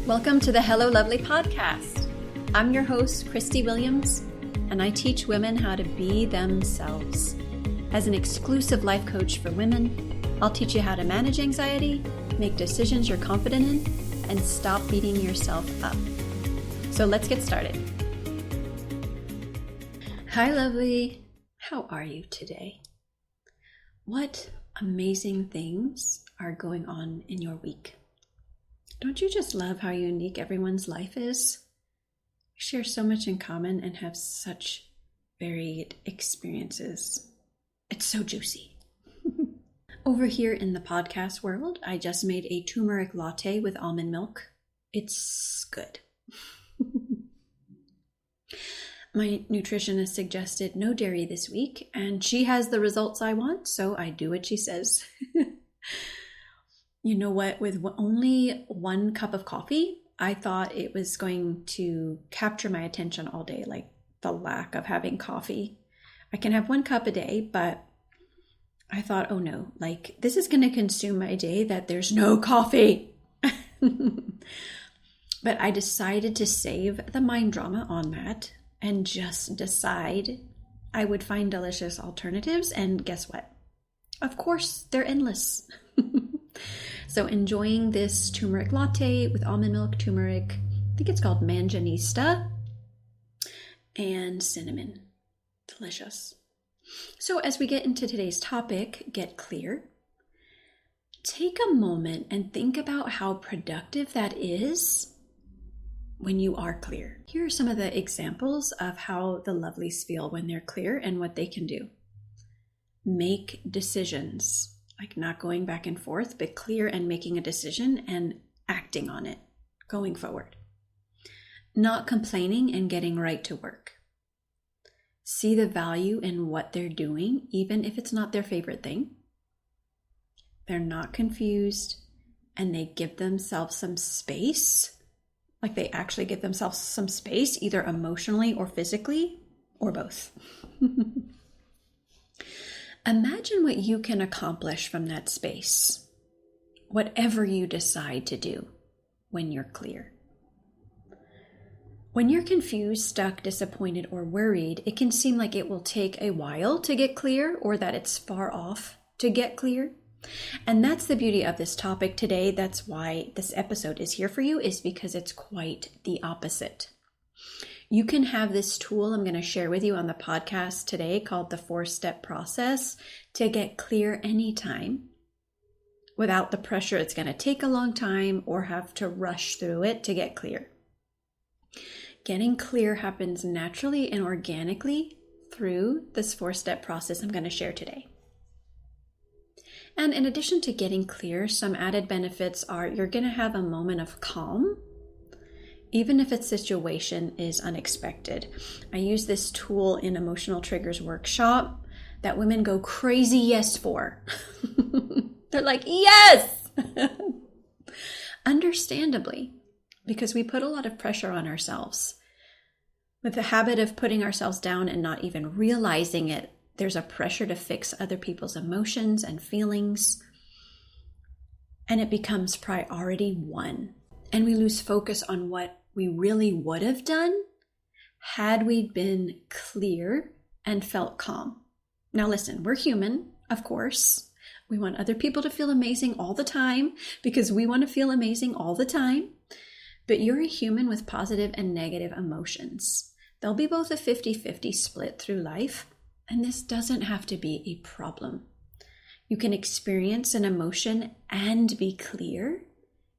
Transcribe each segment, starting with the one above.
Welcome to the Hello Lovely podcast. I'm your host, Christie Williams, and I teach women how to be themselves. As an exclusive life coach for women, I'll teach you how to manage anxiety, make decisions you're confident in, and stop beating yourself up. So let's get started. Hi, lovely. How are you today? What amazing things are going on in your week? Don't you just love how unique everyone's life is? We share so much in common and have such varied experiences. It's so juicy. Over here in the podcast world, I just made a turmeric latte with almond milk. It's good. My nutritionist suggested no dairy this week, and she has the results I want, so I do what she says. You know what? With only 1 cup of coffee, I thought it was going to capture my attention all day, like the lack of having coffee. I can have 1 cup a day, but I thought, oh no, like this is going to consume my day that there's no coffee. But I decided to save the mind drama on that and just decide I would find delicious alternatives. And guess what? Of course, they're endless. So enjoying this turmeric latte with almond milk, turmeric, I think it's called manjanista, and cinnamon. Delicious. So as we get into today's topic, get clear. Take a moment and think about how productive that is when you are clear. Here are some of the examples of how the lovelies feel when they're clear and what they can do. Make decisions. Like not going back and forth, but clear and making a decision and acting on it, going forward. Not complaining and getting right to work. See the value in what they're doing, even if it's not their favorite thing. They're not confused and they give themselves some space. Like they actually give themselves some space, either emotionally or physically, or both. Imagine what you can accomplish from that space, whatever you decide to do when you're clear. When you're confused, stuck, disappointed, or worried, it can seem like it will take a while to get clear or that it's far off to get clear. And that's the beauty of this topic today. That's why this episode is here for you, is because it's quite the opposite. You can have this tool I'm going to share with you on the podcast today called the 4-step process to get clear anytime without the pressure it's going to take a long time or have to rush through it to get clear. Getting clear happens naturally and organically through this 4-step process I'm going to share today. And in addition to getting clear, some added benefits are you're going to have a moment of calm, even if its situation is unexpected. I use this tool in Emotional Triggers workshop that women go crazy yes for. They're like, yes! Understandably, because we put a lot of pressure on ourselves. With the habit of putting ourselves down and not even realizing it, there's a pressure to fix other people's emotions and feelings, and it becomes priority 1. And we lose focus on what we really would have done had we been clear and felt calm. Now listen, we're human, of course. We want other people to feel amazing all the time because we want to feel amazing all the time. But you're a human with positive and negative emotions. There'll be both a 50-50 split through life, and this doesn't have to be a problem. You can experience an emotion and be clear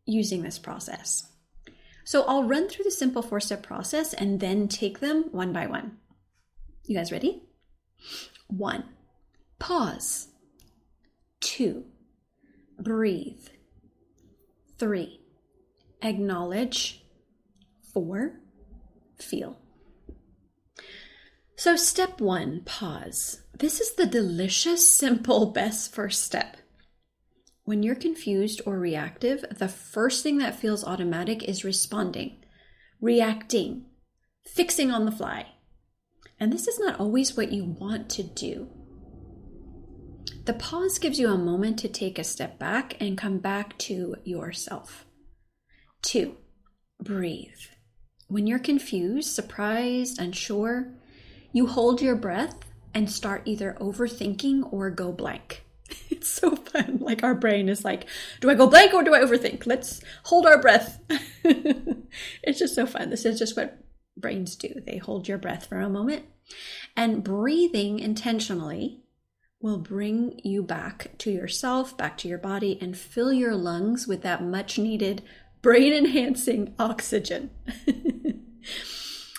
using this process. So I'll run through the simple 4-step process and then take them one by one. You guys ready? 1, pause. 2, breathe. 3, acknowledge. 4, feel. So step 1, pause. This is the delicious, simple, best first step. When you're confused or reactive, the first thing that feels automatic is responding, reacting, fixing on the fly. And this is not always what you want to do. The pause gives you a moment to take a step back and come back to yourself. 2, breathe. When you're confused, surprised, unsure, you hold your breath and start either overthinking or go blank. It's so fun. Like our brain is like, do I go blank or do I overthink? Let's hold our breath. It's just so fun. This is just what brains do. They hold your breath for a moment. And breathing intentionally will bring you back to yourself, back to your body, and fill your lungs with that much needed brain-enhancing oxygen.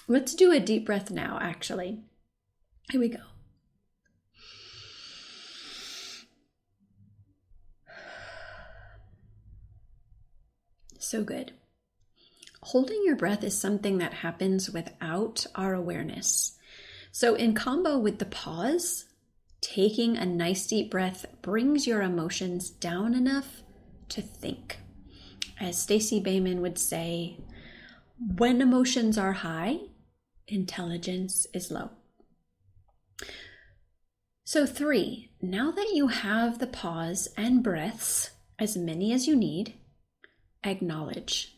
Let's do a deep breath now, actually. Here we go. So good. Holding your breath is something that happens without our awareness. So in combo with the pause, taking a nice deep breath brings your emotions down enough to think. As Stacey Bayman would say, when emotions are high, intelligence is low. So 3, now that you have the pause and breaths, as many as you need, acknowledge.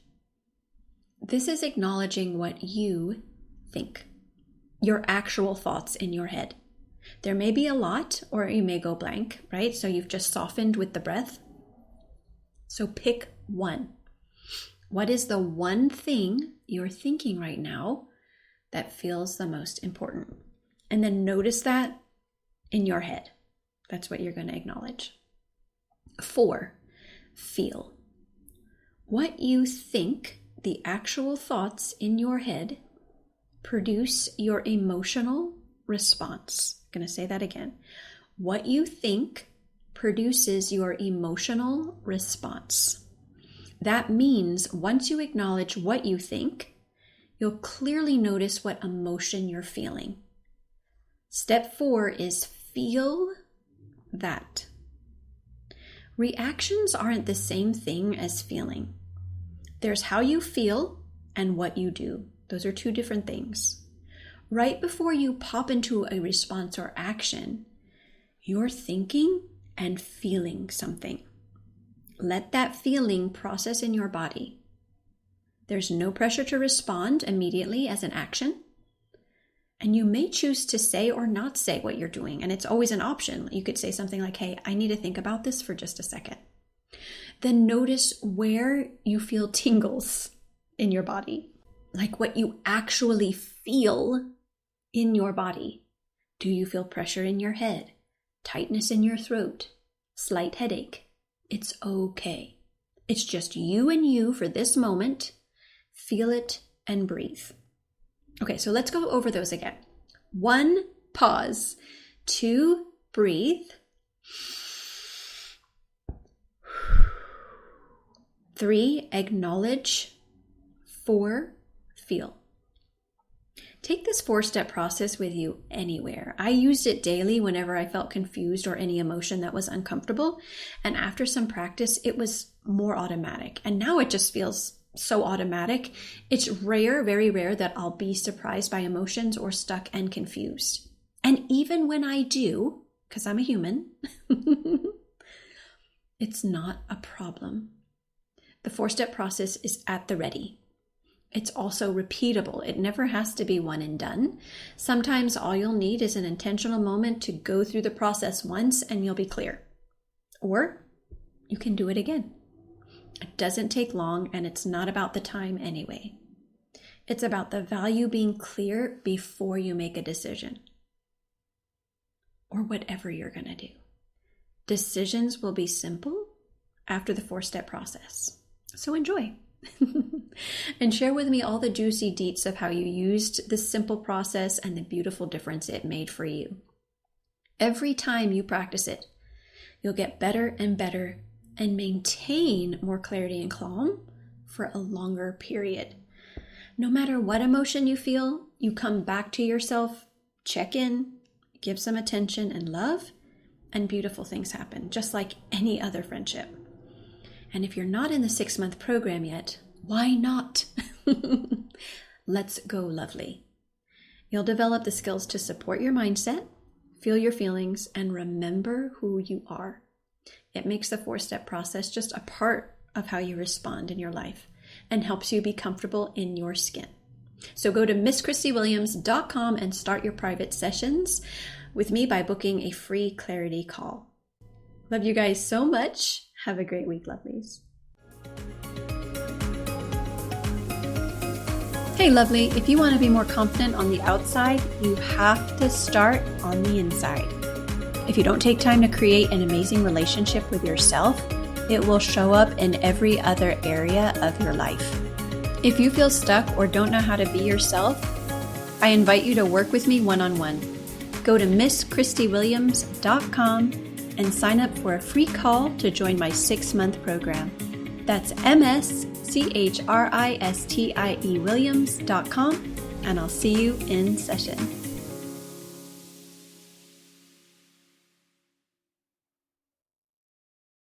This is acknowledging what you think, your actual thoughts in your head. There may be a lot, or you may go blank, right? So you've just softened with the breath. So pick one. What is the one thing you're thinking right now that feels the most important? And then notice that in your head. That's what you're going to acknowledge. 4, feel. What you think, the actual thoughts in your head, produce your emotional response. I'm going to say that again. What you think produces your emotional response. That means once you acknowledge what you think, you'll clearly notice what emotion you're feeling. Step 4 is feel that. Reactions aren't the same thing as feeling. There's how you feel and what you do. Those are 2 different things. Right before you pop into a response or action, you're thinking and feeling something. Let that feeling process in your body. There's no pressure to respond immediately as an action. And you may choose to say or not say what you're doing. And it's always an option. You could say something like, hey, I need to think about this for just a second. Then notice where you feel tingles in your body. Like what you actually feel in your body. Do you feel pressure in your head? Tightness in your throat? Slight headache? It's okay. It's just you and you for this moment. Feel it and breathe. Okay, so let's go over those again. 1, pause. 2, breathe. 3, acknowledge. 4, feel. Take this 4-step process with you anywhere. I used it daily whenever I felt confused or any emotion that was uncomfortable. And after some practice, it was more automatic. And now it just feels so automatic. It's rare, very rare, that I'll be surprised by emotions or stuck and confused. And even when I do, because I'm a human, it's not a problem. The 4-step process is at the ready. It's also repeatable. It never has to be one and done. Sometimes all you'll need is an intentional moment to go through the process once and you'll be clear. Or you can do it again. It doesn't take long and it's not about the time anyway. It's about the value being clear before you make a decision. Or whatever you're going to do. Decisions will be simple after the 4-step process. So enjoy. And share with me all the juicy deets of how you used this simple process and the beautiful difference it made for you. Every time you practice it, you'll get better and better and maintain more clarity and calm for a longer period. No matter what emotion you feel, you come back to yourself, check in, give some attention and love, and beautiful things happen, just like any other friendship. And if you're not in the 6-month program yet, why not? Let's go, lovely. You'll develop the skills to support your mindset, feel your feelings, and remember who you are. It makes the 4-step process just a part of how you respond in your life. and helps you be comfortable in your skin. So go to MissChristieWilliams.com and start your private sessions with me by booking a free clarity call. Love you guys so much. Have a great week, lovelies. Hey, lovely, if you want to be more confident on the outside, you have to start on the inside. If you don't take time to create an amazing relationship with yourself, it will show up in every other area of your life. If you feel stuck or don't know how to be yourself, I invite you to work with me one-on-one. Go to MissChristieWilliams.com and sign up for a free call to join my 6-month program. That's MissChristieWilliams.com, and I'll see you in session.